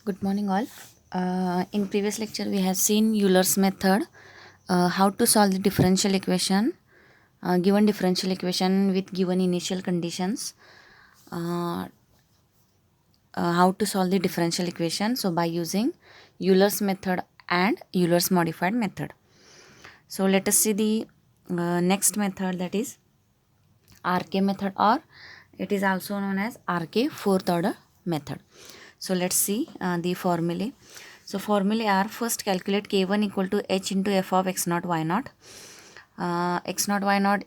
Good morning, all. In previous lecture, we have seen Euler's method, how to solve the differential equation, given differential equation with given initial conditions, uh, how to solve the differential equation. So, by using Euler's method and Euler's modified method. So, let us see the next method, that is RK method, or it is also known as RK fourth order method. So let's see the formulae. So formulae are: first calculate k1 equal to h into f of x naught y naught. X naught y naught,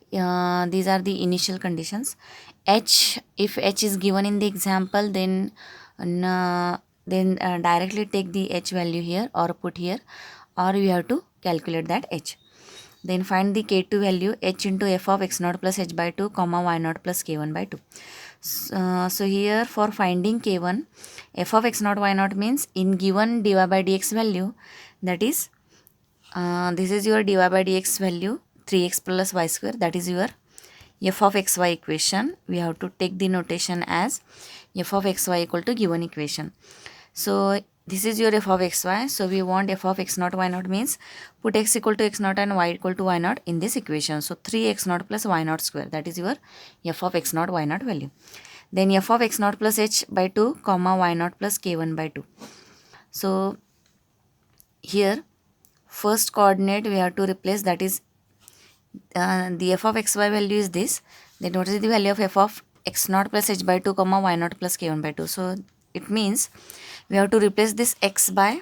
these are the initial conditions. H, if h is given in the example, then directly take the h value here or put here, or you have to calculate that h. Then find the k2 value, h into f of x naught plus h by 2 comma y naught plus k1 by 2. So here for finding k1, f of x naught y naught means in given dy by dx value, that is this is your dy by dx value 3x plus y square, that is your f of xy equation. We have to take the notation as f of xy equal to given equation. So this is your f of xy. So we want f of x naught y naught means put x equal to x naught and y equal to y naught in this equation. So 3x naught plus y naught square, that is your f of x naught y naught value. Then f of x naught plus h by 2 comma y naught plus k1 by 2. So here first coordinate we have to replace, that is the f of xy value is this. Then what is the value of f of x naught plus h by 2 comma y naught plus k1 by 2. So it means we have to replace this x by,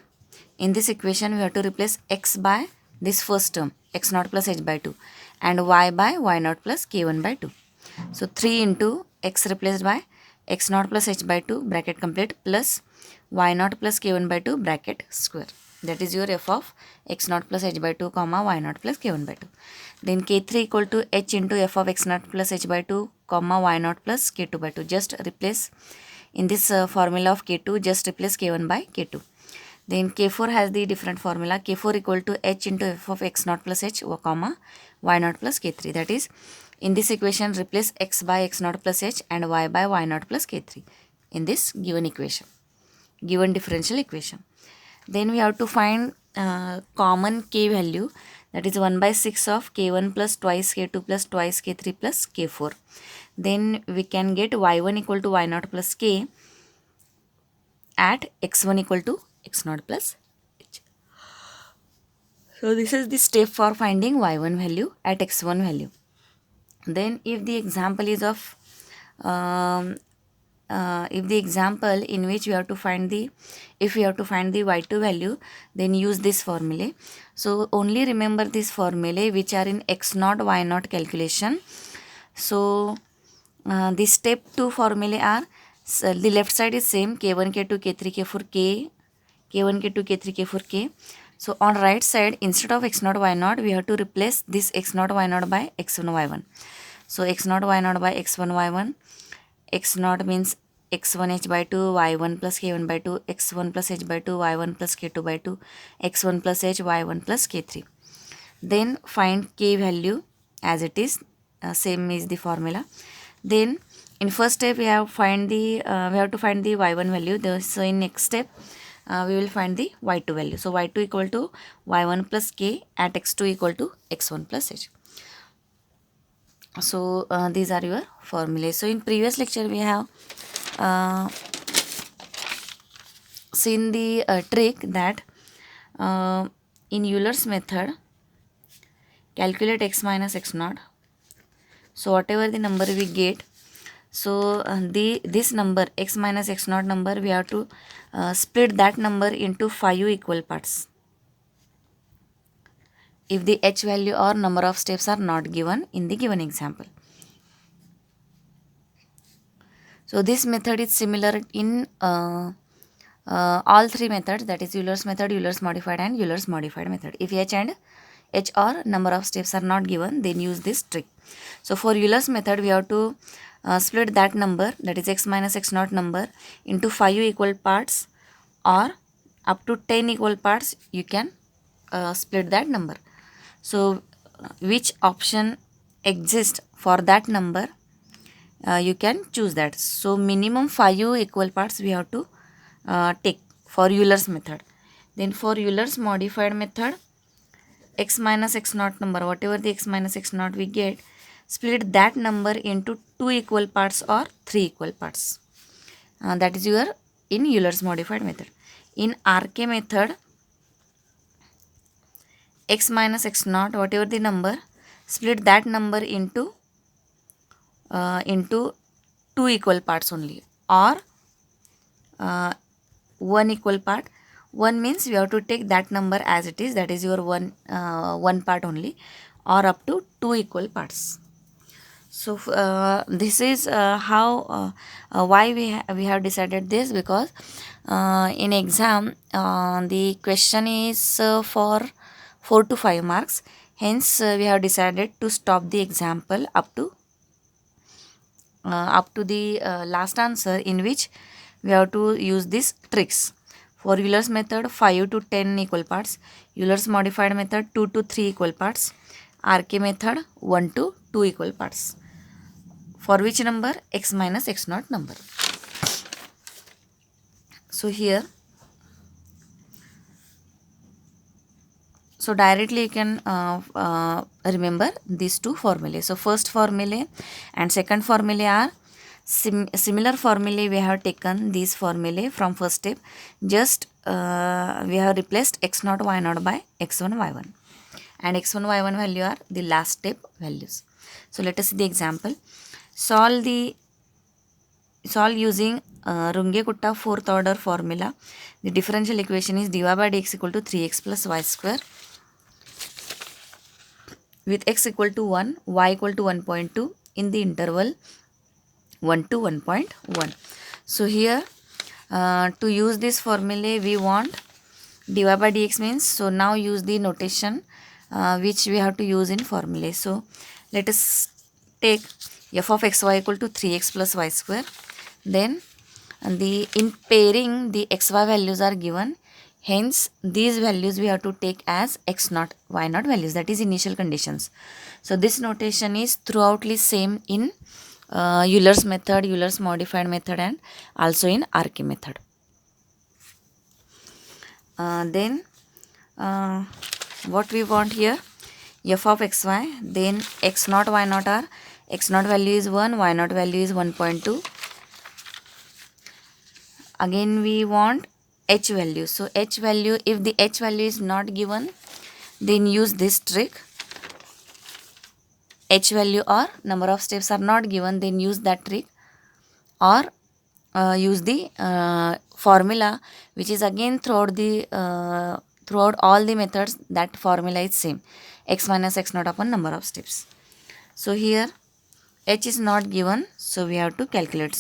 in this equation we have to replace x by this first term x naught plus h by 2 and y by y naught plus k1 by 2. So 3 into x replaced by x naught plus h by 2 bracket complete plus y naught plus k1 by 2 bracket square. That is your f of x naught plus h by 2 comma y naught plus k1 by 2. Then k3 equal to h into f of x naught plus h by 2 comma y naught plus k2 by 2. Just replace in this formula of k2, just replace k1 by k2. Then k4 has the different formula. K4 equal to h into f of x naught plus h comma y naught plus k3. That is, in this equation replace x by x naught plus h and y by y naught plus k3 in this given equation, given differential equation. Then we have to find common k value, that is 1 by 6 of k1 plus twice k2 plus twice k3 plus k4. Then we can get y1 equal to y naught plus k at x1 equal to x naught plus h. So this is the step for finding y1 value at x1 value. Then if the example is of if the example in which we have to find the, if we have to find the y2 value, then use this formula. So only remember this formula which are in x naught y naught calculation. So the step 2 formula are, so the left side is same, k1 k2 k3 k4 k, k1 k2 k3 k4 k. So on right side, instead of x naught y naught, we have to replace this x naught y naught by x1 y1. So x naught y naught by x1 y1, x naught means x1 h by 2 y1 plus k1 by 2, x1 plus h by 2 y1 plus k2 by 2, x1 plus h y1 plus k3. Then find k value as it is, same is the formula. Then in first step we have find the we have to find the y1 value. So in next step we will find the y2 value. So y2 equal to y1 plus k at x2 equal to x1 plus h. So these are your formulas. So in previous lecture we have seen the trick that in Euler's method, calculate x minus x naught. So whatever the number we get, so this number x minus x naught number, we have to split that number into 5 equal parts if the h value or number of steps are not given in the given example. So this method is similar in all three methods, that is Euler's method, Euler's modified and Euler's modified method. If h and h or number of steps are not given, then use this trick. So for Euler's method, we have to split that number, that is x minus x naught number, into 5 equal parts, or up to 10 equal parts you can split that number. So which option exists for that number, you can choose that. So minimum 5 equal parts we have to take for Euler's method. Then for Euler's modified method, x minus x naught number, whatever the x minus x naught we get, split that number into 2 equal parts or 3 equal parts. That is your in Euler's modified method. In RK method, x minus x naught, whatever the number, split that number into 2 equal parts only, or 1 equal part. 1 means we have to take that number as it is, that is your one part only, or up to 2 equal parts. So this is how why we have decided this, because in exam the question is for 4 to 5 marks. Hence we have decided to stop the example up to the last answer, in which we have to use these tricks. For Euler's method, 5 to 10 equal parts. Euler's modified method, 2 to 3 equal parts. RK method, 1 to 2 equal parts. For which number? X minus x naught number. So here, so directly you can remember these two formulae. So first formulae and second formulae are similar formulae. We have taken these formulae from first step. Just we have replaced x0 y0 by x1 y1, and x1 y1 value are the last step values. So let us see the example. Solve using Runge-Kutta fourth order formula. The differential equation is dy by dx equal to 3x plus y square with x equal to 1, y equal to 1.2 in the interval 1 to 1.1. So here to use this formula, we want dy by dx means, so now use the notation which we have to use in formula. So let us take f of xy equal to 3x plus y square. Then in pairing the xy values are given. Hence these values we have to take as x0 y0 values, that is initial conditions. So this notation is throughoutly same in Euler's method, Euler's modified method, and also in RK method. Then what we want here, f of xy, then x0 y0 are, x0 value is 1, y0 value is 1.2. Again we want h value. So h value, if the h value is not given, then use this trick. H value or number of steps are not given, then use that trick, or use the formula, which is again throughout all the methods, that formula is same, x minus x naught upon number of steps. So here h is not given, so we have to calculate.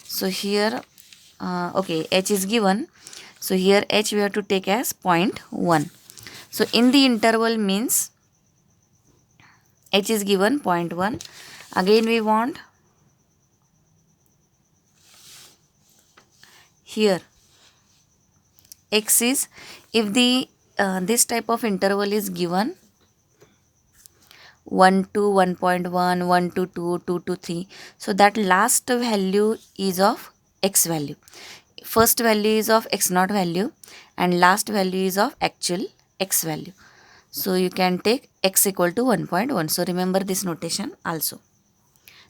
So here okay, h is given, so here h we have to take as 0.1. So in the interval means h is given 0.1. Again we want here x is, if the this type of interval is given 1 to 1.1, 1 to 2, 2 to 3, so that last value is of x value. First value is of x0 value and last value is of actual x value. So you can take x equal to 1.1. So remember this notation also.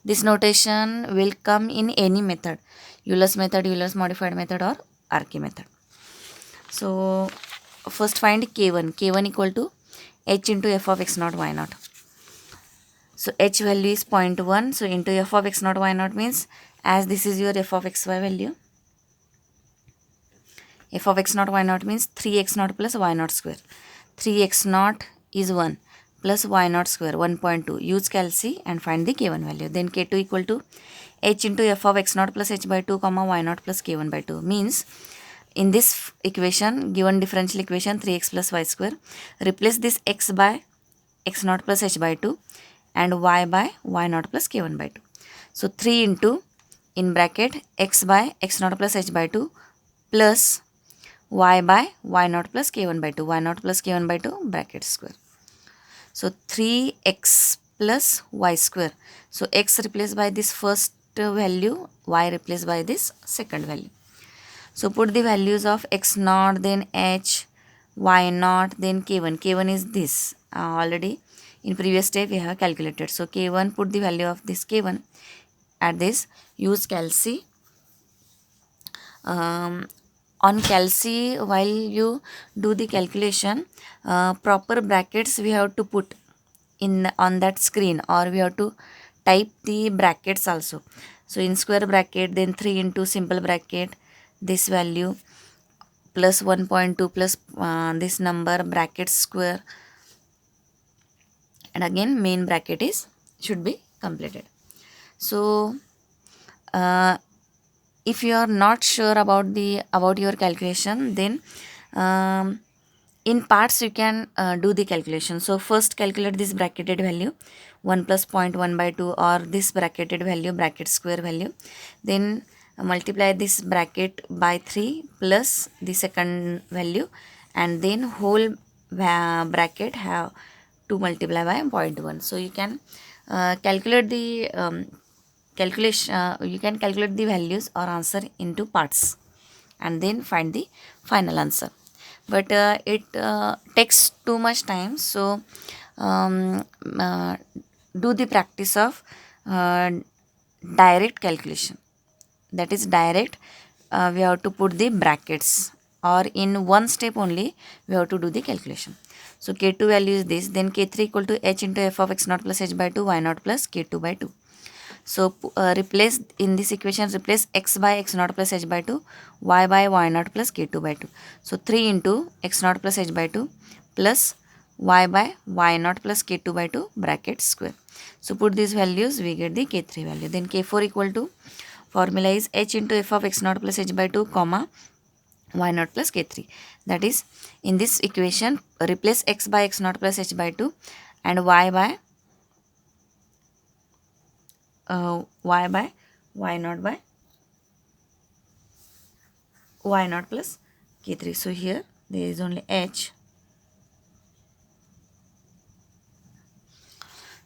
This notation will come in any method, Euler's method, Euler's modified method, or RK method. So first find k1. K1 equal to h into f of x0 y0. So h value is 0.1. So into f of x0 y0 means, as this is your f of xy value, f of x0 y0 means 3x0 plus y0 square. 3x0 is 1 plus y0 square 1.2. Use calci and find the k1 value. Then k2 equal to h into f of x0 plus h by 2 comma y0 plus k1 by 2 means, in this equation, given differential equation 3x plus y square, replace this x by x0 plus h by 2 and y by y0 plus k1 by 2. So 3 into, in bracket, x by x0 plus h by 2 plus y by y0 plus k1 by 2, y0 plus k1 by 2 bracket square. So 3x plus y square. So x replaced by this first value, y replaced by this second value. So put the values of x naught, then h, y naught, then k1. K1 is this. Already in previous step we have calculated. So k1, put the value of this k1 at this. Use calci. On calci, while you do the calculation, proper brackets we have to put in on that screen, or we have to type the brackets also. So in square bracket, then 3 into simple bracket, this value plus 1.2 plus this number bracket square, and again main bracket is should be completed. So if you are not sure about your calculation, then in parts you can do the calculation. So first calculate this bracketed value 1 plus 0.1 by 2, or this bracketed value bracket square value, then multiply this bracket by 3 plus the second value, and then whole bracket have to multiply by 0.1. So you can calculate the you can calculate the values or answer into parts and then find the final answer. But it takes too much time, so um, uh, do the practice of direct calculation. That is direct, we have to put the brackets, or in one step only we have to do the calculation. So k2 value is this, then k3 equal to h into f of x naught plus h by 2 y naught plus k2 by 2. So replace in this equation, replace x by x naught plus h by 2, y by y naught plus k2 by 2. So 3 into x naught plus h by 2 plus y by y naught plus k2 by 2 bracket square. So put these values, we get the k3 value. Then k4 equal to, formula is h into f of x naught plus h by 2 comma y naught plus k3. That is, in this equation replace x by x naught plus h by 2 and y by y naught by y naught plus k3. So here there is only h.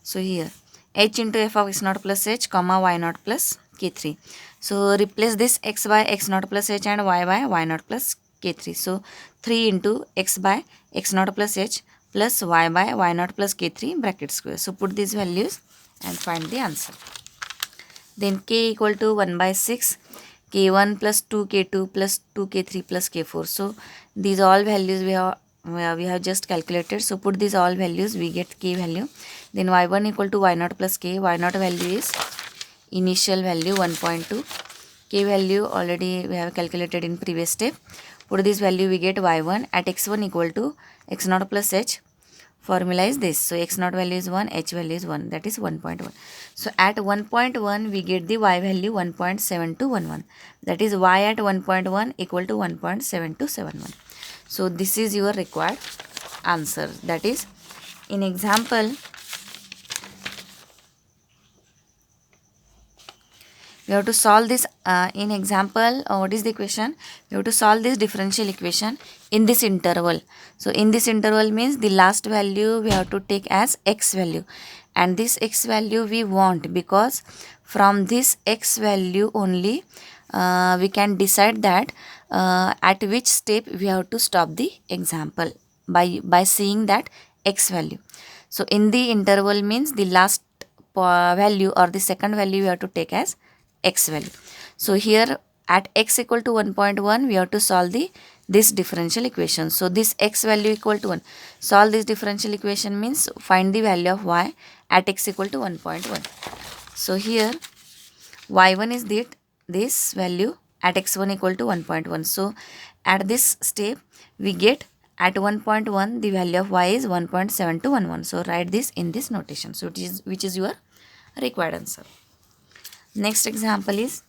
So here h into f of x naught plus h comma y naught plus k3. So replace this x by x naught plus h and y by y naught plus k3. So 3 into x by x naught plus h plus y by y naught plus k3 bracket square. So put these values and find the answer. Then k equal to 1 by 6, k1 plus 2 k2 plus 2 k3 plus k4. So these all values we have just calculated. So put these all values, we get k value. Then y1 equal to y naught plus k. Y naught value is initial value 1.2. K value already we have calculated in previous step. Put this value, we get y1 at x1 equal to x naught plus h. Formula is this. So x naught value is 1, h value is 1, that is 1.1. So at 1.1 we get the y value 1.7211. That is y at 1.1 equal to 1.7271. So this is your required answer. That is, in example we have to solve this. In example, what is the equation? We have to solve this differential equation in this interval. So in this interval means the last value we have to take as x value, and this x value we want because from this x value only we can decide that at which step we have to stop the example by seeing that x value. So in the interval means the last value or the second value we have to take as x value. So here at x equal to 1.1 we have to solve this differential equation. So this x value equal to 1. Solve this differential equation means find the value of y at x equal to 1.1. So here y1 is this value at x1 equal to 1.1. So at this step we get at 1.1 the value of y is 1.7211. So write this in this notation. So which is your required answer. Next example is,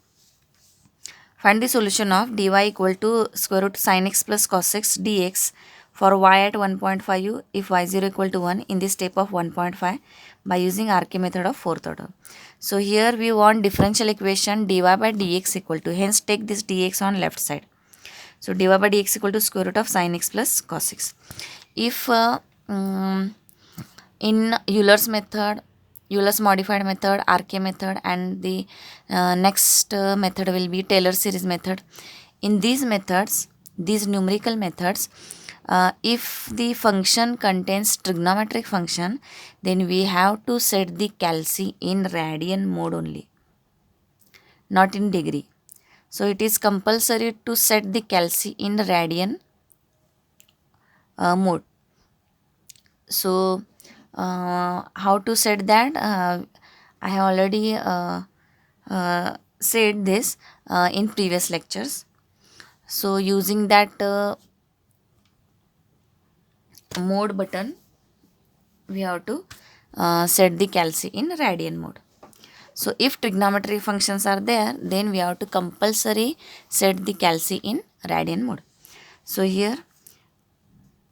find the solution of dy equal to square root sin x plus cos x dx for y at 1.5 if y0 equal to 1 in the step of 1.5 by using RK method of fourth order. So here we want differential equation dy by dx equal to, hence take this dx on left side. So dy by dx equal to square root of sin x plus cos x. If in Euler's method, Euler's modified method, RK method, and the next method will be Taylor series method. in these methods, these numerical methods, if the function contains trigonometric function, then we have to set the calci in radian mode only, not in degree. So it is compulsory to set the calci in radian mode. So how to set that? I have already said this in previous lectures. So using that mode button, we have to set the calci in radian mode. So if trigonometry functions are there, then we have to compulsory set the calci in radian mode. So here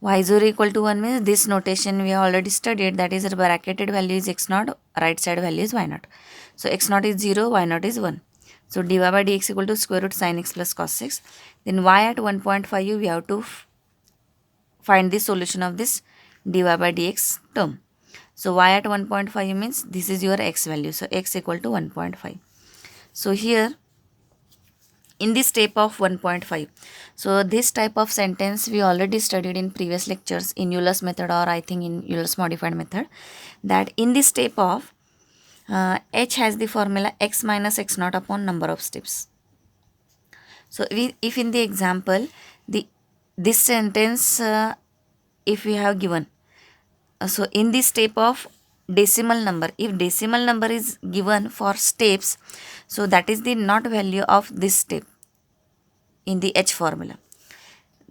y0 equal to 1 means this notation we have already studied, that is the bracketed value is x naught, right side value is y naught. So x naught is 0, y naught is 1. So dy by dx equal to square root sin x plus cos x. Then y at 1.5 we have to find the solution of this dy by dx term. So y at 1.5 means this is your x value. So x equal to 1.5. So here in this step of 1.5, so this type of sentence we already studied in previous lectures in Euler's method, or I think in Euler's modified method, that in this step of h has the formula x minus x naught upon number of steps. So if in the example this sentence if we have given, so in this step of decimal number, if decimal number is given for steps, so that is the not value of this step in the h formula.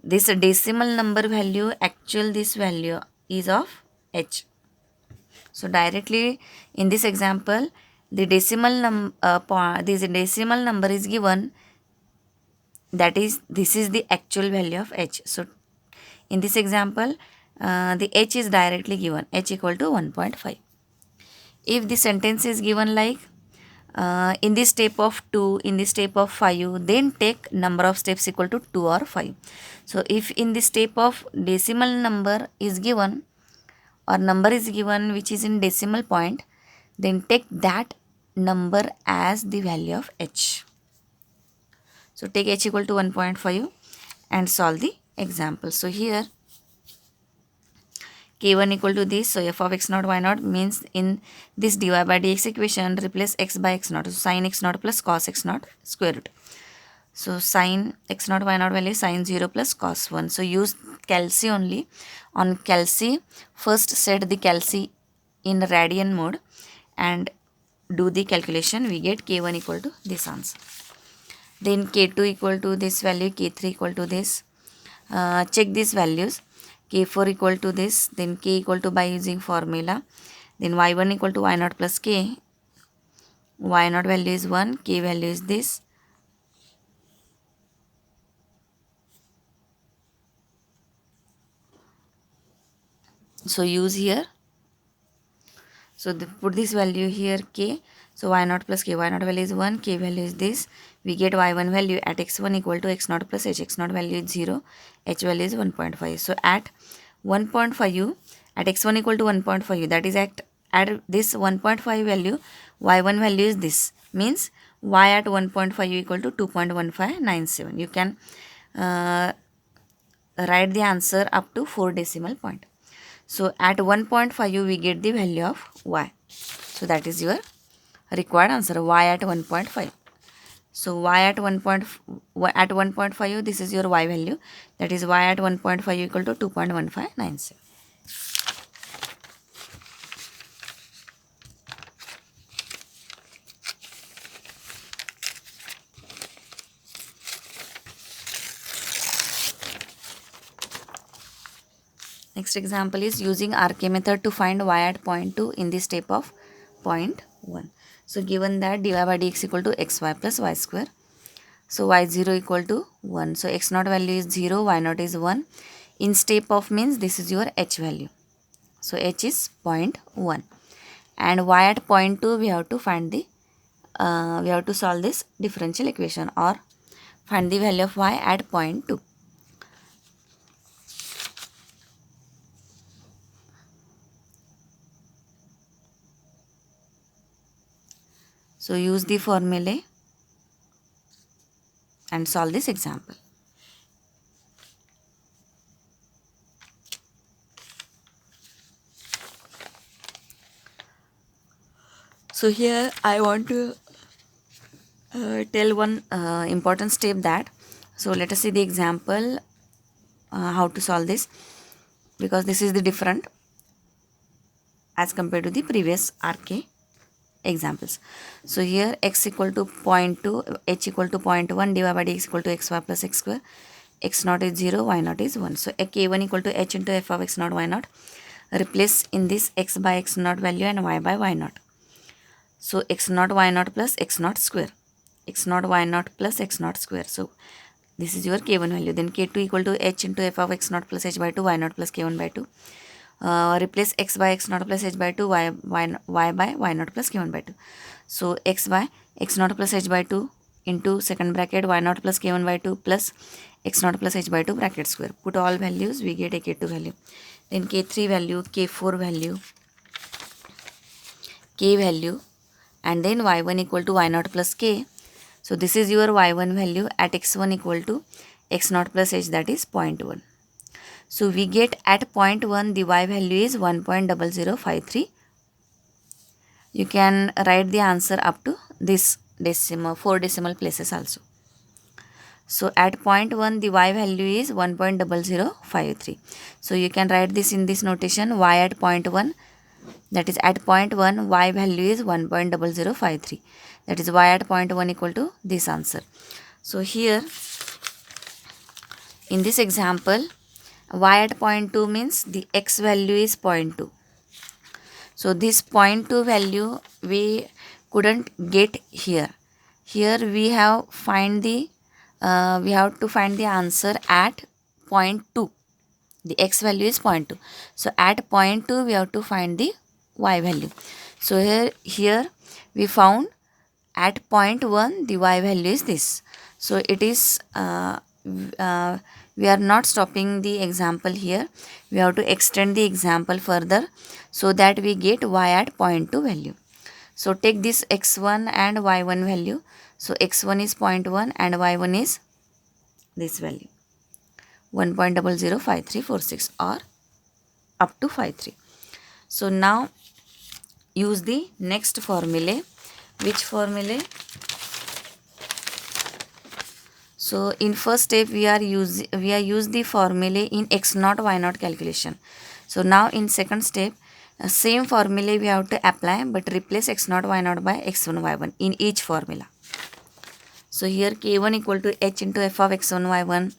This decimal number value, actual this value is of h. So directly in this example, the this decimal number is given, that is this is the actual value of h. So in this example, the h is directly given, h equal to 1.5. If the sentence is given like in this step of 2, in this step of 5, then take number of steps equal to 2 or 5. So if in this step of decimal number is given, or number is given which is in decimal point, then take that number as the value of h. So take h equal to 1.5 and solve the example. So here k1 equal to this, so f of x naught y naught means in this dy by dx equation replace x by x naught, so sin x naught plus cos x naught square root. So sin x naught y naught value sin 0 plus cos 1. So use calci only. On calci, first set the calci in radian mode and do the calculation. We get k1 equal to this answer. Then k2 equal to this value, k3 equal to this. Check these values. K4 equal to this, then k equal to by using formula. Then y1 equal to y naught plus k. Y naught value is 1, k value is this. So use here. So put this value here k. So y naught plus k, y naught value is 1, k value is this. We get y1 value at x1 equal to x naught plus h. X naught value is 0, h value is 1.5. So at 1.5, at x1 equal to 1.5, that is at this 1.5 value, y1 value is this. Means y at 1.5 equal to 2.1597. You can write the answer up to 4 decimal point. So at 1.5 we get the value of y. So that is your required answer, y at 1.5. So y at 1.5, this is your y value, that is y at 1.5 equal to 2.1597. Next example is using RK method to find y at point 2 in the step of point 1. So given that dy by dx equal to xy plus y square. So y0 equal to 1. So x naught value is 0, y naught is 1. In step of means this is your h value. So h is 0.1. And y at point 2 we have to find the, we have to solve this differential equation or find the value of y at point 2. So use the formulae. and solve this example. So here I want to tell one important step that, so let us see the example how to solve this, because this is the different as compared to the previous RK examples. So here x equal to 0.2, h equal to 0.1, dy by dx equal to xy plus x square, x naught is 0, y naught is 1. So a k1 equal to h into f of x naught y naught. Replace in this x by x naught value and y by y naught. So x naught y naught plus x naught square, x naught y naught plus x naught square. So this is your k1 value. Then k2 equal to h into f of x naught plus h by 2, y naught plus k1 by 2. Replace x by x naught plus h by 2, y by y naught plus k1 by 2. So x by x naught plus h by 2 into second bracket y naught plus k1 by 2 plus x naught plus h by 2 bracket square. Put all values, we get a k2 value. Then k3 value, k4 value, k value, and then y1 equal to y naught plus k. So this is your y1 value at x1 equal to x naught plus h, that is 0.1. So we get at 0.1 the y value is 1.0053. You can write the answer up to this decimal, 4 decimal places also. So at 0.1 the y value is 1.0053. So you can write this in this notation, y at 0.1, that is at 0.1 y value is 1.0053. That is y at 0.1 equal to this answer. So here in this example, y at 0.2 means the x value is 0.2. So this 0.2 value we couldn't get here. Here we have to find the answer at 0.2. The x value is 0.2. So at 0.2 we have to find the y value. So here we found at 0.1 the y value is this. So it is we are not stopping the example here. We have to extend the example further so that we get y at 0.2 value. So take this x1 and y1 value. So x1 is 0.1 and y1 is this value 1.005346 or up to 53. So now use the next formula. Which formula? So in first step we are use the formula in x naught y naught calculation. So now in second step same formula we have to apply, but replace x naught y naught by x1 y1 in each formula. So here k1 equal to h into f of x1 y1.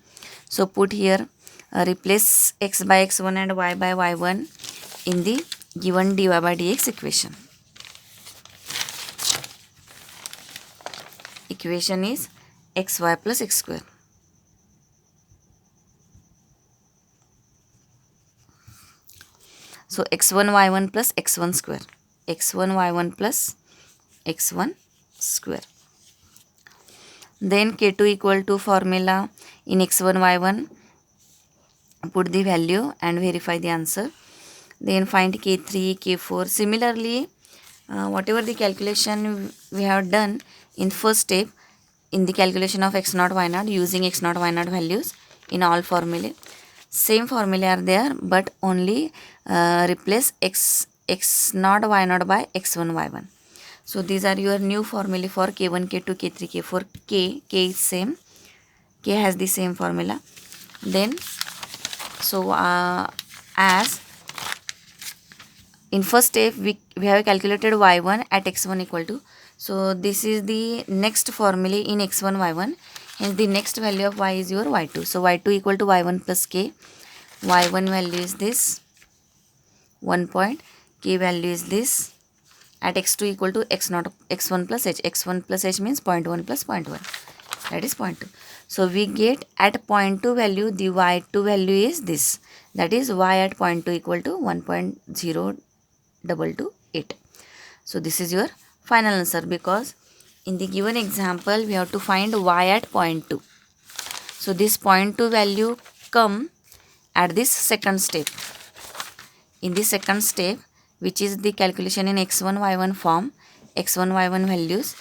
So put here replace x by x1 and y by y1 in the given dy by dx equation. Equation is xy plus x square. So x1 y1 plus x1 square, x1 y1 plus x1 square. Then k2 equal to formula in x1 y1, put the value and verify the answer. Then find k3, k4. Similarly, whatever the calculation we have done in first step in the calculation of x naught y naught using x naught y naught values in all formulae, same formula are there, but only replace x naught y naught by x1 y1. So these are your new formula for k1, k2, k3, k4. K is same, k has the same formula. Then so as in first step we have calculated y1 at x1 equal to, so this is the next formula in x1 y1, and the next value of y is your y2. So y2 equal to y1 plus k. Y1 value is this 1 point, k value is this. At x2 equal to x0 x1 plus h. x1 plus h means 0.1 plus 0.1, that is 0.2. So we get at 0.2 value the y2 value is this, that is y at 0.2 equal to 1.0228. So this is your final answer, because in the given example we have to find y at 0.2. So this 0.2 value come at this second step. In the second step, which is the calculation in x1 y1 form, x1 y1 values.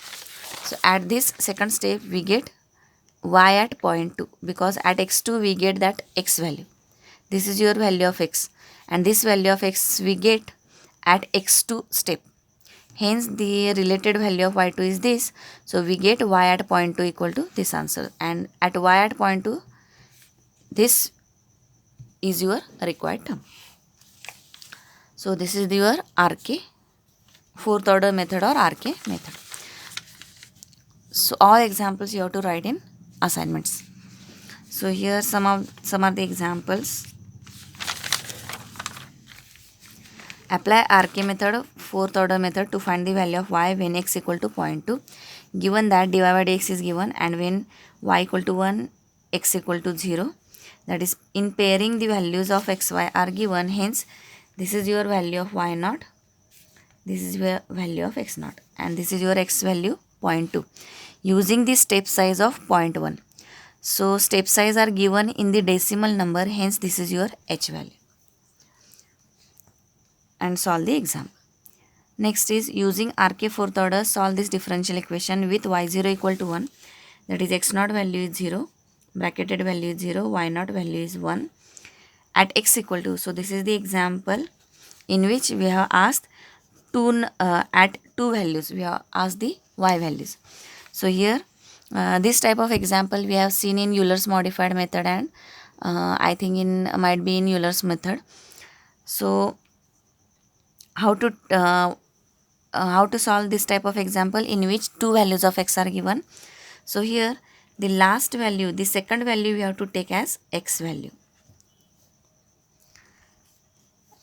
So at this second step we get y at point 2, because at x2 we get that x value. This is your value of x, and this value of x we get at x2 step. Hence the related value of y2 is this. So we get y at point 2 equal to this answer, and at y at point 2 this is your required term. So this is your RK, fourth order method or RK method. So all examples you have to write in assignments. So here some are the examples. Apply RK method, fourth order method, to find the value of y when x equal to 0.2. Given that dy by dx is given, and when y equal to 1, x equal to 0. That is, in pairing the values of x, y are given. Hence, this is your value of y naught. This is your value of x naught. And this is your x value 0.2. Using the step size of 0.1. So, step size are given in the decimal number. Hence, this is your h value. And solve the example. Next is using RK fourth order, solve this differential equation with y0 equal to 1. That is, x naught value is 0, bracketed value is 0, y naught value is 1 at x equal to. So this is the example in which we have asked at two values, we have asked the y values. So here this type of example we have seen in Euler's modified method, and I think might be in Euler's method. So how to solve this type of example in which two values of x are given. So here the last value, the second value, we have to take as x value.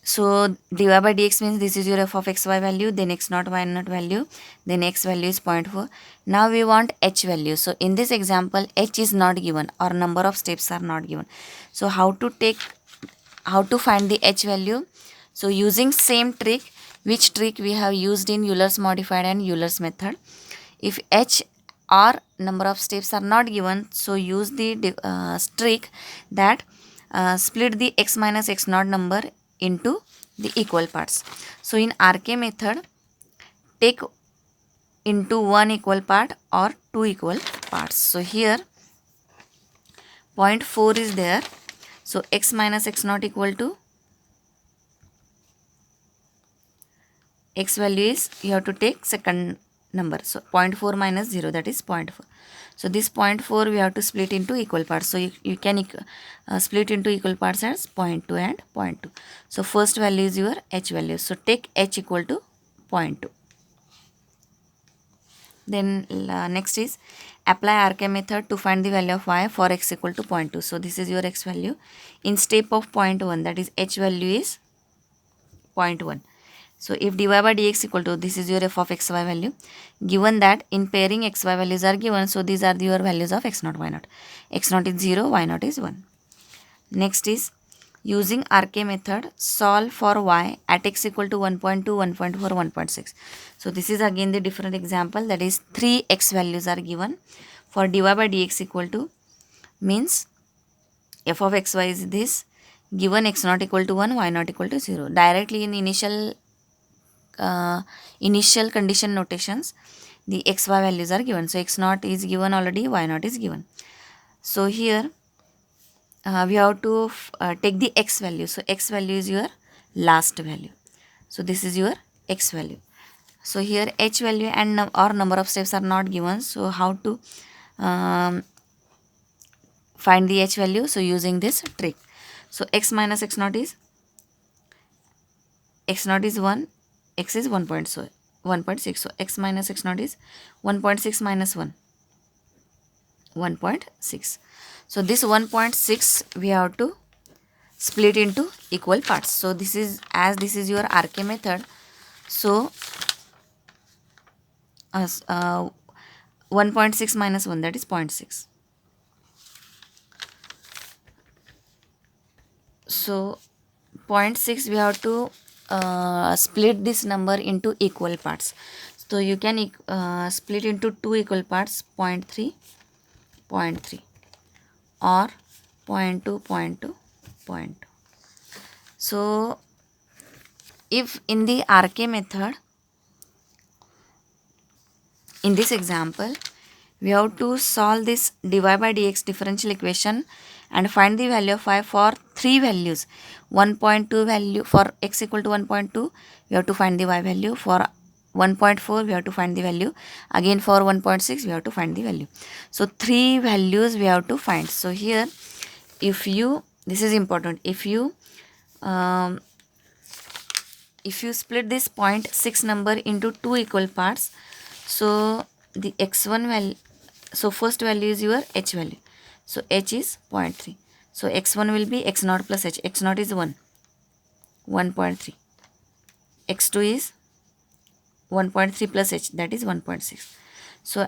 So dy by dx means this is your f of xy value, then x naught y naught value, then x value is 0.4. Now we want h value. So in this example h is not given, or number of steps are not given. So how to find the h value? So using same trick, which trick we have used in Euler's modified and Euler's method. If h or number of steps are not given, so use the trick that split the x minus x naught number into the equal parts. So in RK method, take into one equal part or two equal parts. So here 0.4 is there. So x minus x naught equal to x value is, you have to take second number. So 0.4 minus 0, that is 0.4. So this 0.4 we have to split into equal parts. So you can split into equal parts as 0.2 and 0.2. So first value is your h value. So take h equal to 0.2. Then next is apply RK method to find the value of y for x equal to 0.2. So this is your x value. In step of 0.1, that is h value is 0.1. So if dy by dx equal to, this is your f of xy value. Given that in pairing xy values are given, so these are your values of x naught, y naught. X naught is 0, y naught is 1. Next is using RK method, solve for y at x equal to 1.2, 1.4, 1.6. So this is again the different example, that is 3 x values are given. For dy by dx equal to means f of xy is this, given x naught equal to 1, y naught equal to 0. Directly in initial condition notations, the xy values are given. So x naught is given already, y naught is given. So here we have to take the x value. So x value is your last value. So this is your x value. So here h value and or number of steps are not given. So how to find the h value? So using this trick. So x minus x naught is 1, x is 1.6. So x minus x naught is 1.6 minus 1, 1.6. So this 1.6 we have to split into equal parts. So this is, as this is your RK method, so 1.6 minus 1, that is 0.6. So 0.6 we have to split this number into equal parts. So you can split into two equal parts, 0.3, 0.3 or 0.2, 0.2, 0.2. So if in the RK method, in this example, we have to solve this dy by dx differential equation and find the value of y for three values. 1.2 value for x equal to 1.2, we have to find the y value. For 1.4 we have to find the value. Again for 1.6 we have to find the value. So three values we have to find. So here, if you, this is important, if you split this 0.6 number into two equal parts, so the x1 value, so first value is your h value, so h is 0.3, so x1 will be x naught plus h. X naught is 1.3, x2 is 1.3 plus h, that is 1.6. so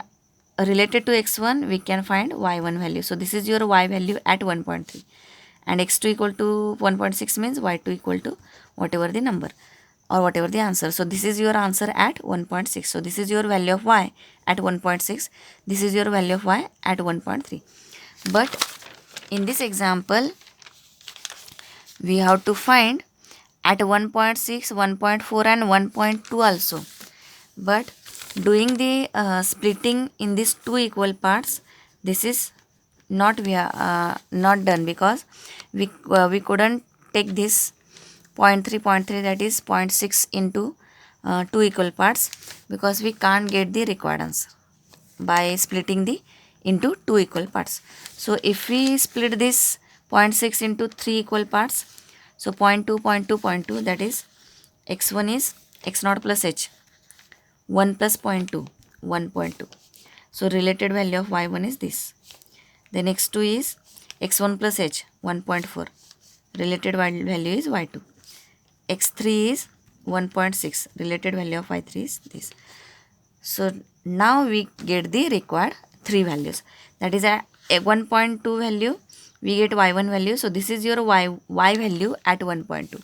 related to x1 we can find y1 value. So this is your y value at 1.3, and x2 equal to 1.6 means y2 equal to whatever the number or whatever the answer. So this is your answer at 1.6. So this is your value of y at 1.6. This is your value of y at 1.3. But in this example, we have to find at 1.6, 1.4 and 1.2 also. But doing the splitting in these two equal parts, this is not done, because we couldn't take this 0.3, that is 0.6 into two equal parts, because we can't get the required answer by splitting the into two equal parts. So if we split this 0.6 into three equal parts, so 0.2, 0.2, 0.2, that is x1 is x naught plus h, 1 plus 0.2, 1.2. So related value of y1 is this. Then x2 is x1 plus h, 1.4. Related value is y2. x3 is 1.6. Related value of y3 is this. So now we get the required three values. That is a 1.2 value, we get y1 value. So this is your y value at 1.2.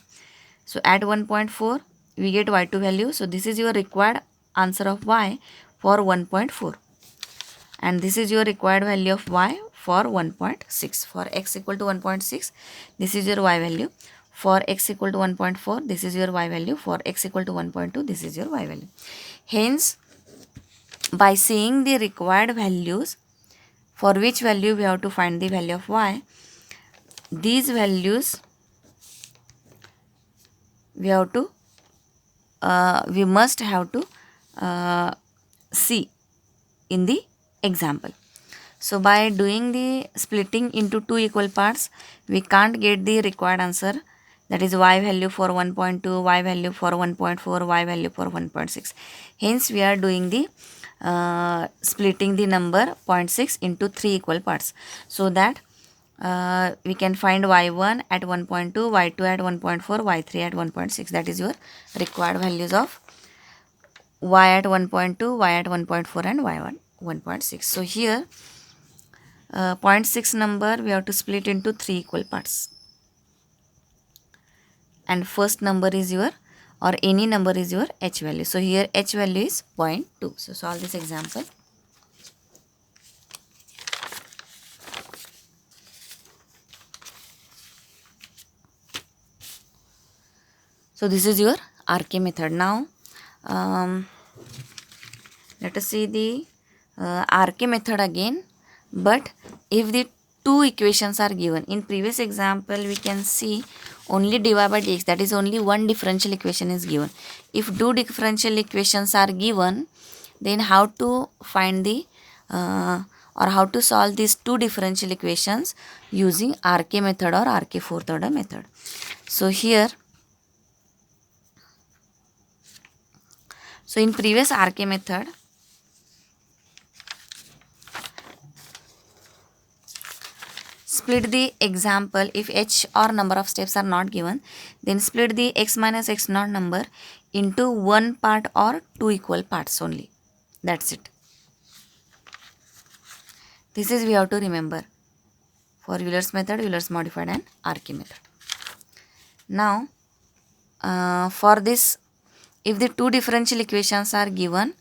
So at 1.4 we get y2 value. So this is your required answer of y for 1.4. And this is your required value of y for 1.6. For x equal to 1.6, this is your y value. For x equal to 1.4, this is your y value. For x equal to 1.2, this is your y value. Hence, by seeing the required values, for which value we have to find the value of y, these values we must have to see in the example. So by doing the splitting into two equal parts, we can't get the required answer, that is y value for 1.2, y value for 1.4, y value for 1.6. Hence we are doing the splitting the number 0.6 into three equal parts, so that we can find y1 at 1.2, y2 at 1.4, y3 at 1.6. That is your required values of y at 1.2, y at 1.4 and y1 1.6. So here 0.6 number we have to split into three equal parts, and first number is your, or any number is your h value. So here h value is 0.2. So solve this example. So this is your RK method. Now let us see the RK method again. But if the two equations are given, in previous example we can see only dy by dx, that is only one differential equation is given. If two differential equations are given, then how to find the or how to solve these two differential equations using RK method or RK fourth order method. So here, so in previous RK method, split the example, if h or number of steps are not given, then split the x minus x naught number into one part or two equal parts only. That's it. This is we have to remember for Euler's method, Euler's modified and RK method. Now for this, if the two differential equations are given,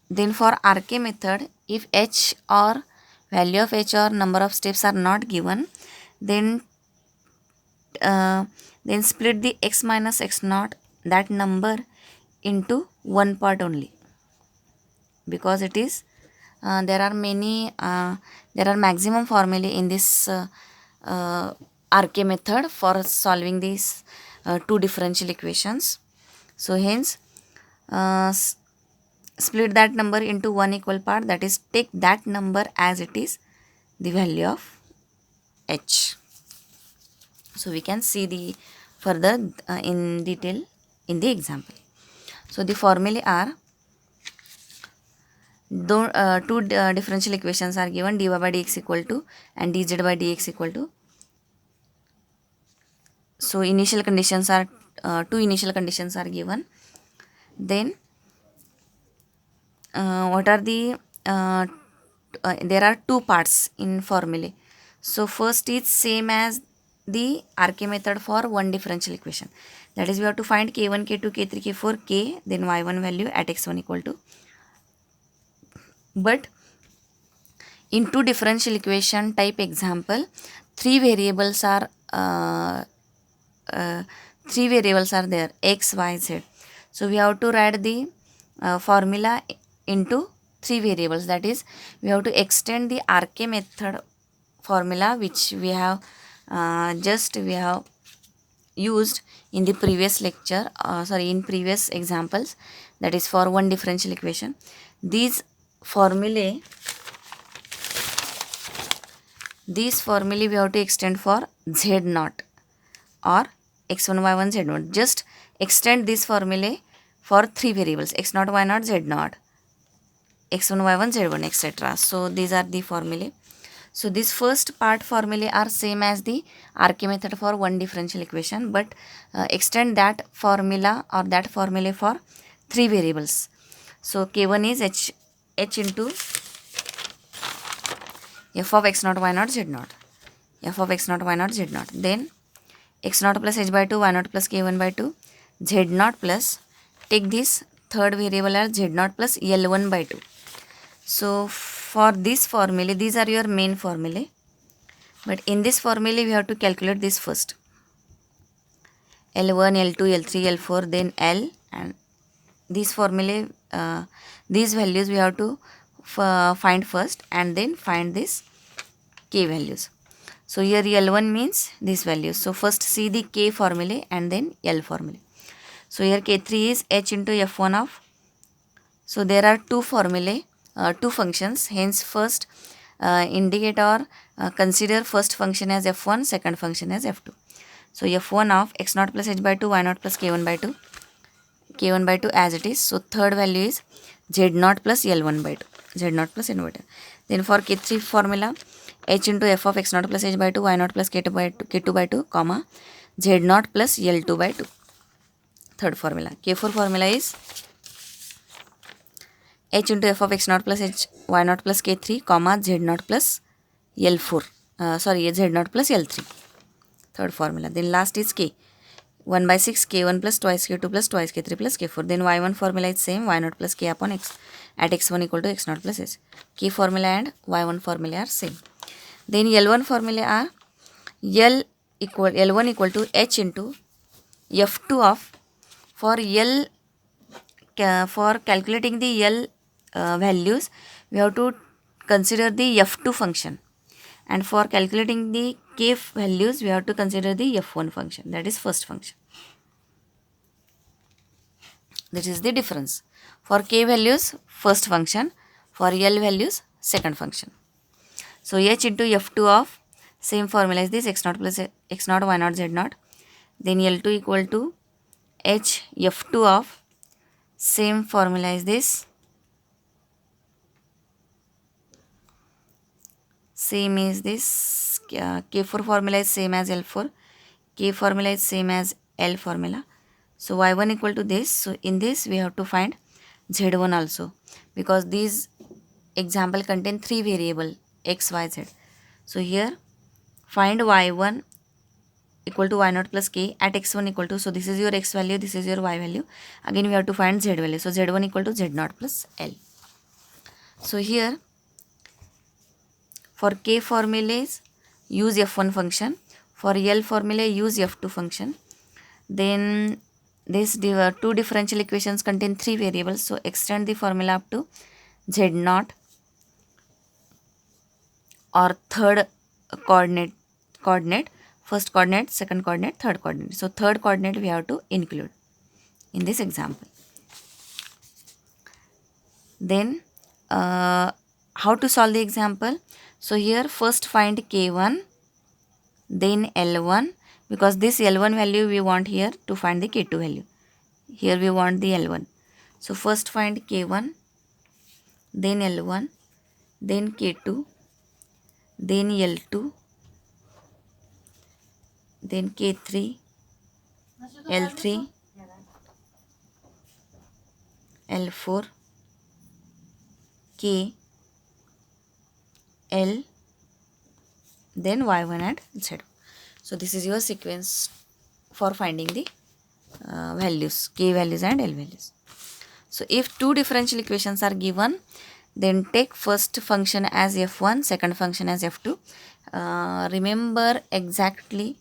then for RK method, if h or value of h or number of steps are not given, then split the x minus x naught, that number, into one part only, because it is there are many there are maximum formulae in this RK method for solving these two differential equations. So hence split that number into one equal part, that is take that number as it is the value of h. So we can see the further in detail in the example. So the formulae are, two differential equations are given, dy by dx equal to and dz by dx equal to. So initial conditions are, two initial conditions are given. Then what are the there are two parts in formulae. So first is same as the RK method for one differential equation, that is we have to find k1 k2 k3 k4 k, then y1 value at x1 equal to. But in two differential equation type example, three variables are there, x, y, z. So we have to write the formula into three variables, that is we have to extend the RK method formula which we have we have used in the previous lecture, in previous examples, that is for one differential equation. These formulae we have to extend for z naught or x1 y1 z naught. Just extend this formulae for three variables, x naught y naught z naught, x1 y1 z1, etc. So these are the formulae. So this first part formulae are same as the RK method for one differential equation, but extend that formula or that formulae for three variables. So k1 is h into f of x naught y naught z naught, f of x naught y naught z naught, then x naught plus h by 2 y naught plus k1 by 2 z naught plus, take this third variable as z naught plus L1 by 2. So for this formula, these are your main formulae, but in this formula we have to calculate this first, L1, L2, L3, L4, then L, and these formulae, these values we have to find first and then find this k values. So here L1 means this value. So first see the k formula and then L formula. So here k3 is h into f1 of. So there are two formulae, two functions. Hence first indicate or consider first function as f1, second function as f2. So f1 of x naught plus h by 2 y naught plus k1 by 2, k1 by 2 as it is. So third value is z naught plus L1 by 2, z naught plus N by 2. Then for k3 formula, h into f of x naught plus h by 2 y naught plus k2 by 2 comma z naught plus L2 by 2. Third formula. K4 formula is h into f of x naught plus h y naught plus k3 comma z naught plus L4, z naught plus L3. Third formula. Then last is k, 1 by 6 k1 plus twice k2 plus twice k3 plus k4. Then y1 formula is same, y naught plus k upon x at x1 equal to x naught plus h. K formula and y1 formula are same. Then L1 formula are L1 equal to h into f2 of, for calculating the L values we have to consider the f2 function, and for calculating the k values we have to consider the f1 function, that is first function. That is the difference. For k values first function, for L values second function. So h into f2 of, same formula is this, x naught plus x naught y naught z naught. Then L2 equal to h f2 of, same formula is this, same is this, k4 formula is same as L4, k formula is same as L formula. So y1 equal to this. So in this we have to find z1 also, because these example contain three variable x, y, z. So here find y1 equal to y naught plus k at x1 equal to, so this is your x value, this is your y value. Again we have to find z value. So z1 equal to z naught plus L. So here for k formulas use f1 function, for L formula use f2 function. Then this two differential equations contain three variables, so extend the formula up to z naught or third coordinate, first coordinate, second coordinate, third coordinate. So third coordinate we have to include in this example. Then how to solve the example? So here first find K1, then L1, because this L1 value we want here to find the K2 value. Here we want the L1. So first find K1, then L1, then K2, then L2, then K3, L3, L4, K, L, then Y1 and Z. So this is your sequence for finding the values, K values and L values. So if two differential equations are given, then take first function as f1, second function as f2. Remember exactly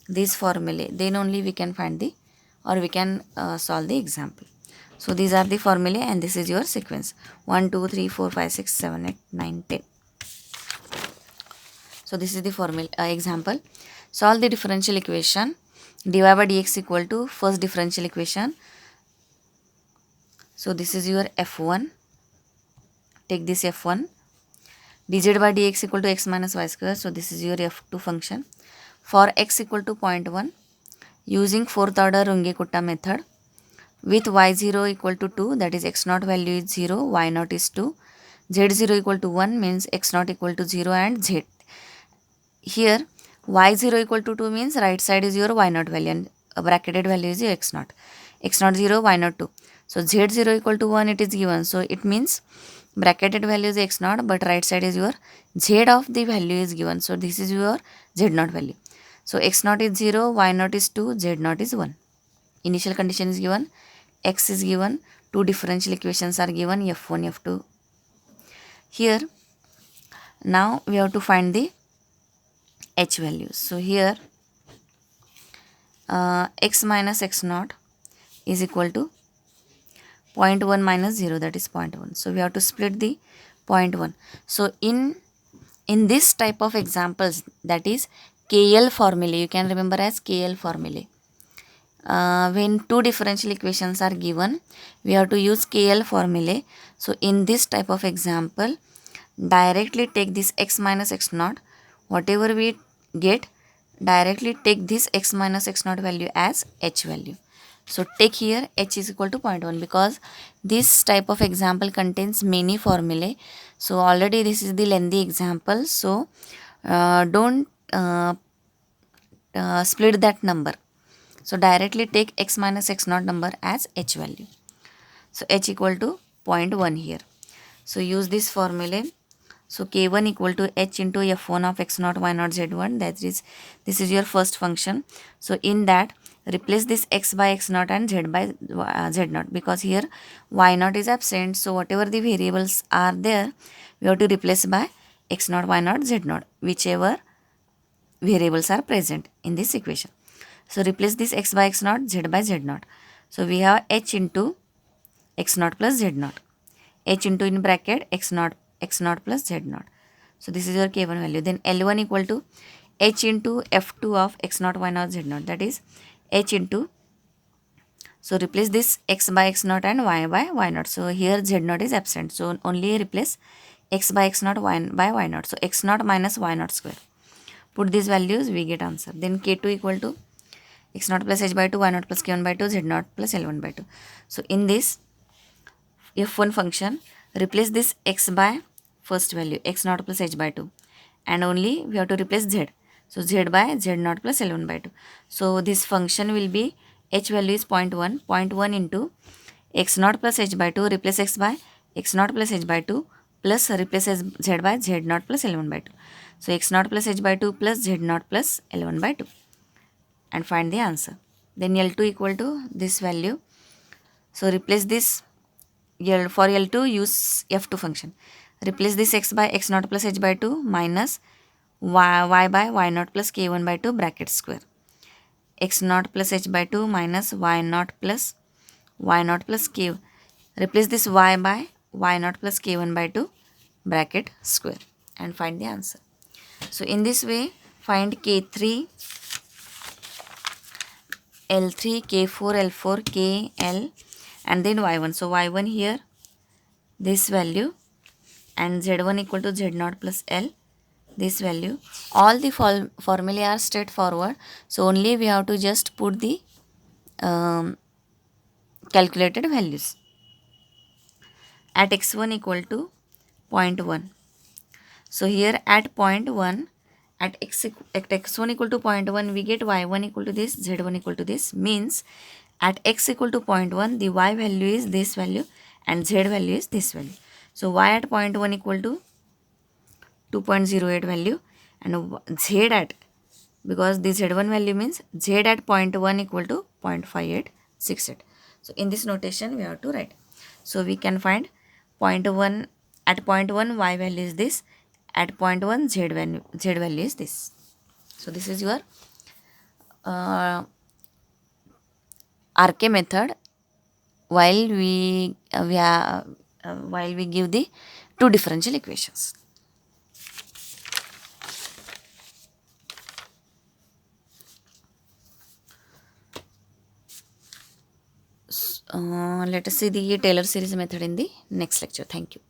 these formulae, then only we can find the, or we can solve the example. So these are the formulae and this is your sequence 1, 2, 3, 4, 5, 6, 7, 8, 9, 10. So this is the formula example. Solve the differential equation dy by dx equal to first differential equation. So this is your f1. Take this f1. dz by dx equal to x minus y square. So this is your f2 function. For x equal to 0.1, using fourth order Runge-Kutta method, with y0 equal to 2, that is x0 value is 0, y0 is 2, z0 equal to 1 means x0 equal to 0 and z. Here y0 equal to 2 means right side is your y0 value and bracketed value is your x0. x0 0, y0 2. So z0 equal to 1 it is given. So it means bracketed value is x0 but right side is your z of the value is given. So this is your z0 value. So x0 is 0, y0 is 2, z0 is 1. Initial condition is given, x is given, two differential equations are given, f1, f2. Here now we have to find the h values. So here x minus x0 is equal to 0.1 minus 0, that is 0.1. So we have to split the 0.1. So in this type of examples, that is KL formula, you can remember as KL formula. When two differential equations are given, we have to use KL formula. So in this type of example, directly take this x minus x0, whatever we get, directly take this x minus x0 value as h value. So take here h is equal to 0.1 because this type of example contains many formulae. So already this is the lengthy example. So don't split that number. So directly take x minus x0 number as h value. So h equal to 0.1 here. So use this formula. So k1 equal to h into f1 of x0, y0, z1. That is, this is your first function. So in that, replace this x by x0 and z by z0 because here y0 is absent. So whatever the variables are there, we have to replace by x0, y0, z0, whichever variables are present in this equation. So replace this x by x0, z by z0. So we have h into x0 plus z0. h into in bracket x0 plus z0. So this is your k1 value. Then L1 equal to h into f2 of x0, y0, z0. That is h into, so replace this x by x0 and y by y0. So here z0 is absent. So only replace x by x0, y by y0. So x0 minus y0 square. Put these values, we get answer. Then k2 equal to x0 plus h by 2, y0 plus k1 by 2, z0 plus l1 by 2. So in this f1 function, replace this x by first value x0 plus h by 2 and only we have to replace z. So z by z0 plus l1 by 2. So this function will be h value is 0.1. 0.1 into x0 plus h by 2, replace x by x0 plus h by 2 plus replace z by z0 plus l1 by 2. So x0 plus h by 2 plus z0 plus l1 by 2 and find the answer. Then L2 equal to this value. So replace this for L2 use F2 function. Replace this x by x0 plus h by 2 minus y by y0 plus k1 by 2 bracket square. x0 plus h by 2 minus y0 plus k. Replace this y by y0 plus k1 by 2 bracket square and find the answer. So in this way, find K3, L3, K4, L4, KL, and then Y1. So Y1 here, this value, and Z1 equal to Z0 plus L, this value. All the formulae are straightforward, so only we have to just put the calculated values. At x1 equal to 0.1. So here at 0.1, at x1 equal to 0.1, we get y1 equal to this, z1 equal to this. Means at x equal to 0.1, the y value is this value and z value is this value. So y at 0.1 equal to 2.08 value, and z at, because the z1 value means z at 0.1 equal to 0.5868. So in this notation we have to write. So we can find 0.1, at 0.1 y value is this, at 0.1 z value is this. So this is your RK method while while we give the two differential equations. Let us see the Taylor series method in the next lecture. Thank you.